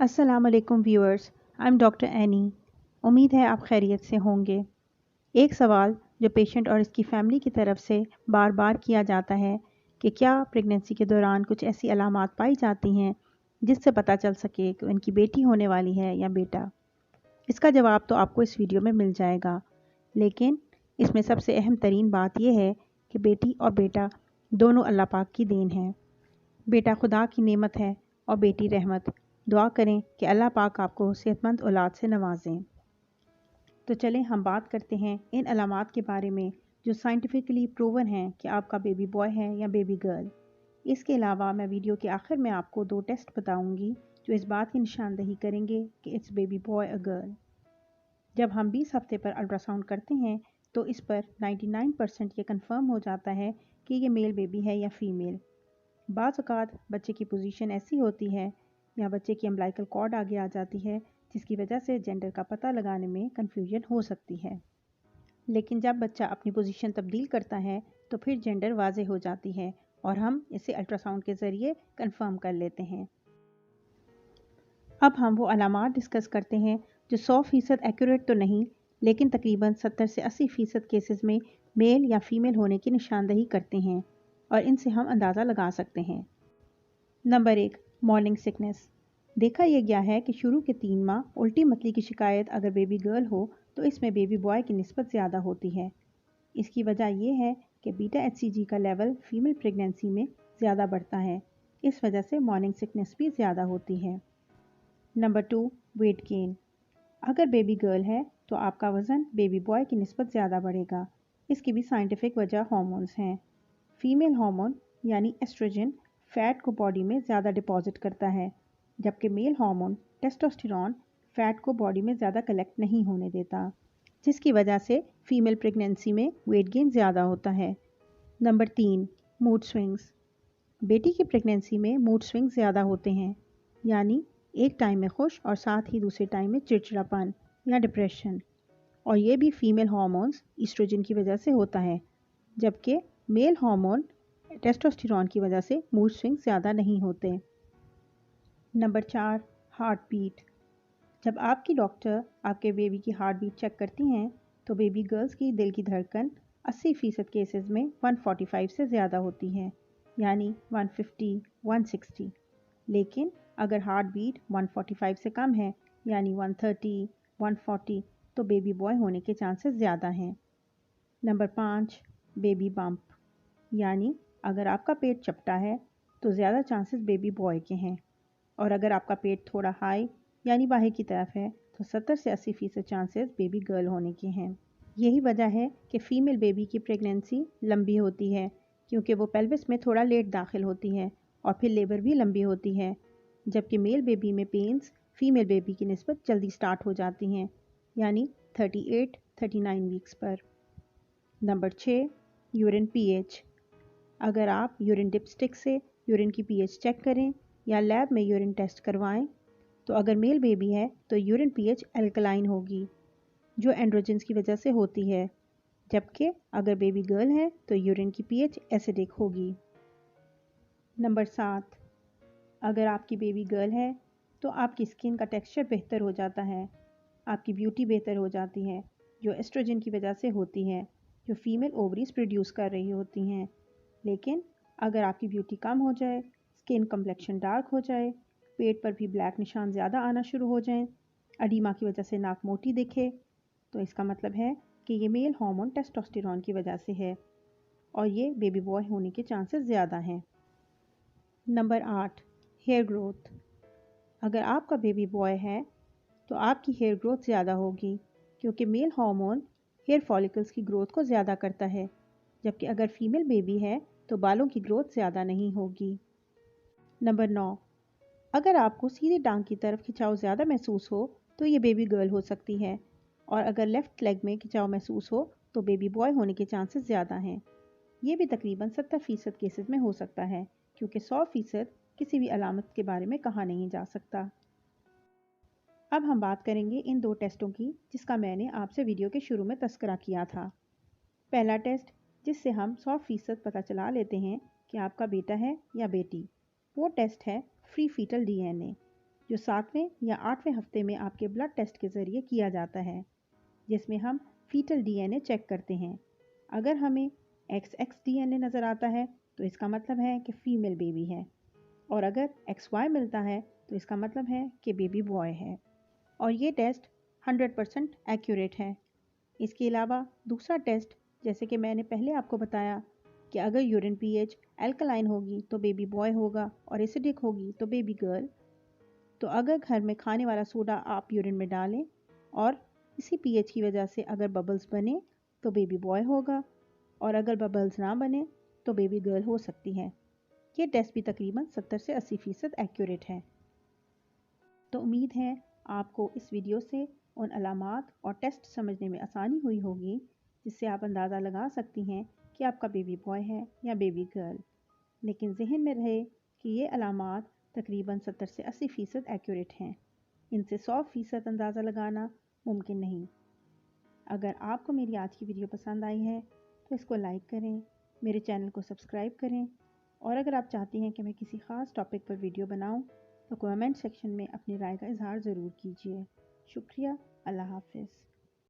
अस्सलाम वालेकुम viewers, I am doctor any. उम्मीद है आप खैरियत से होंगे। एक सवाल जो पेशेंट और इसकी फैमिली की तरफ से बार बार किया जाता है कि क्या प्रेगनेंसी के दौरान कुछ ऐसी अलामात पाई जाती हैं जिससे पता चल सके कि उनकी बेटी होने वाली है या बेटा। इसका जवाब तो आपको इस वीडियो में मिल जाएगा, लेकिन इसमें सबसे अहम तरीन बात यह है कि बेटी और बेटा दोनों अल्लाह पाक की देन है। बेटा खुदा की नेमत है और बेटी रहमत। दुआ करें कि अल्लाह पाक आपको सेहतमंद औलाद से नवाजें। तो चलें हम बात करते हैं इन अलामात के बारे में जो साइंटिफिकली प्रूवन हैं कि आपका बेबी बॉय है या बेबी गर्ल। इसके अलावा मैं वीडियो के आखिर में आपको 2 टेस्ट बताऊंगी जो इस बात की निशानदही करेंगे कि it's baby boy a girl. जब हम 20 हफ्ते पर अल्ट्रासाउंड करते हैं तो इस पर 99% ये कंफर्म हो जाता है कि ये मेल बेबी है या फीमेल। बाज़ औक़ात बच्चे की पोजीशन ऐसी होती है या बच्चे की अम्बिलिकल कॉर्ड आगे आ जाती है जिसकी वजह से जेंडर का पता लगाने में कन्फ्यूजन हो सकती है, लेकिन जब बच्चा अपनी पोजीशन तब्दील करता है तो फिर जेंडर वाज़ेह हो जाती है और हम इसे अल्ट्रासाउंड के ज़रिए कंफर्म कर लेते हैं। अब हम वो अलामात डिस्कस करते हैं जो 100% एक्यूरेट तो नहीं, लेकिन तकरीबन 70 से 80% केसेस में मेल या फीमेल होने की निशानदही करते हैं और इनसे हम अंदाज़ा लगा सकते हैं। Number 1, morning sickness. देखा यह गया है कि शुरू के 3 माह उल्टी मतली की शिकायत अगर बेबी गर्ल हो तो इसमें बेबी बॉय की निस्बत ज़्यादा होती है। इसकी वजह यह है कि बीटा HCG का लेवल फीमेल प्रेगनेंसी में ज़्यादा बढ़ता है, इस वजह से मॉर्निंग सिकनेस भी ज़्यादा होती है। Number 2, weight gain. अगर बेबी गर्ल है तो आपका वज़न बेबी बॉय की निस्बत ज़्यादा बढ़ेगा। इसकी भी साइंटिफिक वजह हार्मोन्स हैं। फीमेल हार्मोन यानी एस्ट्रोजन फ़ैट को बॉडी में ज़्यादा डिपॉजिट करता है, जबकि मेल हार्मोन टेस्टोस्टेरोन फ़ैट को बॉडी में ज़्यादा कलेक्ट नहीं होने देता, जिसकी वजह से फीमेल प्रेगनेंसी में वेट गेन ज़्यादा होता है। Number 3, mood swings. बेटी की प्रेगनेंसी में मूड स्विंग्स ज़्यादा होते हैं, यानी एक टाइम में खुश और साथ ही दूसरे टाइम में चिड़चिड़ापन या डिप्रेशन, और ये भी फीमेल हार्मोन्स ईस्ट्रोजन की वजह से होता है, जबकि मेल हार्मोन टेस्टोस्टेरोन की वजह से मूड स्विंग ज़्यादा नहीं होते। Number 4, heartbeat. जब आपकी डॉक्टर आपके बेबी की हार्ट बीट चेक करती हैं तो बेबी गर्ल्स की दिल की धड़कन 80% केसेस में 145 से ज़्यादा होती है, यानी 150, 160। लेकिन अगर हार्ट बीट 145 से कम है, यानी 130, 140, तो बेबी बॉय होने के चांसेस ज़्यादा हैं। Number 5, baby bump. यानी अगर आपका पेट चपटा है तो ज़्यादा चांसेस बेबी बॉय के हैं, और अगर आपका पेट थोड़ा हाई यानी बाहर की तरफ है तो 70 से 80% चांसेस बेबी गर्ल होने के हैं। यही वजह है कि फ़ीमेल बेबी की प्रेगनेंसी लंबी होती है, क्योंकि वो पेल्विस में थोड़ा लेट दाखिल होती है और फिर लेबर भी लंबी होती है, जबकि मेल बेबी में पेन्स फ़ीमेल बेबी की निस्बत जल्दी स्टार्ट हो जाती हैं, यानी 38-39 वीक्स पर। Number 6, urine pH. अगर आप यूरिन डिपस्टिक से यूरिन की पीएच चेक करें या लैब में यूरिन टेस्ट करवाएं तो अगर मेल बेबी है तो यूरिन पीएच एल्कलाइन होगी, जो एंड्रोजन्स की वजह से होती है, जबकि अगर बेबी गर्ल है तो यूरिन की पीएच एसिडिक होगी। नंबर 7, अगर आपकी बेबी गर्ल है तो आपकी स्किन का टेक्सचर बेहतर हो जाता है, आपकी ब्यूटी बेहतर हो जाती है, जो एस्ट्रोजन की वजह से होती है, जो फीमेल ओवरीज प्रोड्यूस कर रही होती हैं। लेकिन अगर आपकी ब्यूटी कम हो जाए, स्किन कम्प्लेक्शन डार्क हो जाए, पेट पर भी ब्लैक निशान ज़्यादा आना शुरू हो जाएं, अडीमा की वजह से नाक मोटी दिखे, तो इसका मतलब है कि ये मेल हार्मोन टेस्टोस्टेरोन की वजह से है और ये बेबी बॉय होने के चांसेस ज़्यादा हैं। Number 8, hair growth. अगर आपका बेबी बॉय है तो आपकी हेयर ग्रोथ ज़्यादा होगी, क्योंकि मेल हार्मोन हेयर फॉलिकल्स की ग्रोथ को ज़्यादा करता है, जबकि अगर फीमेल बेबी है तो बालों की ग्रोथ ज़्यादा नहीं होगी। नंबर 9, अगर आपको सीधी टांग की तरफ खिंचाव ज़्यादा महसूस हो तो ये बेबी गर्ल हो सकती है, और अगर लेफ़्ट लेग में खिंचाव महसूस हो तो बेबी बॉय होने के चांसेस ज़्यादा हैं। ये भी तकरीबन 70% केसेस में हो सकता है, क्योंकि 100% किसी भी अलामत के बारे में कहा नहीं जा सकता। अब हम बात करेंगे इन 2 टेस्टों की जिसका मैंने आपसे वीडियो के शुरू में तस्करा किया था। पहला टेस्ट जिससे हम 100% पता चला लेते हैं कि आपका बेटा है या बेटी, वो टेस्ट है फ्री फीटल DNA, जो 7वें या 8वें हफ्ते में आपके ब्लड टेस्ट के ज़रिए किया जाता है, जिसमें हम फीटल डीएनए चेक करते हैं। अगर हमें XX डीएनए नज़र आता है तो इसका मतलब है कि फीमेल बेबी है, और अगर XY मिलता है तो इसका मतलब है कि बेबी बॉय है। और ये टेस्ट 100% एक्यूरेट है। इसके अलावा दूसरा टेस्ट, जैसे कि मैंने पहले आपको बताया कि अगर यूरिन पीएच अल्कलाइन होगी तो बेबी बॉय होगा और एसिडिक होगी तो बेबी गर्ल। तो अगर घर में खाने वाला सोडा आप यूरिन में डालें और इसी पीएच की वजह से अगर बबल्स बने तो बेबी बॉय होगा, और अगर बबल्स ना बने तो बेबी गर्ल हो सकती है। ये टेस्ट भी तकरीबन 70 से 80% एक्यूरेट है। तो उम्मीद है आपको इस वीडियो से उन अलामात और टेस्ट समझने में आसानी हुई होगी, जिससे आप अंदाज़ा लगा सकती हैं कि आपका बेबी बॉय है या बेबी गर्ल। लेकिन जहन में रहे कि ये अलामात तकरीबन 70 से 80% एक्यूरेट हैं। इनसे 100% अंदाज़ा लगाना मुमकिन नहीं। अगर आपको मेरी आज की वीडियो पसंद आई है तो इसको लाइक करें, मेरे चैनल को सब्सक्राइब करें, और अगर आप चाहती हैं कि मैं किसी ख़ास टॉपिक पर वीडियो बनाऊं तो कमेंट सेक्शन में अपनी राय का इजहार ज़रूर कीजिए। शुक्रिया। अल्लाह हाफ़िज़।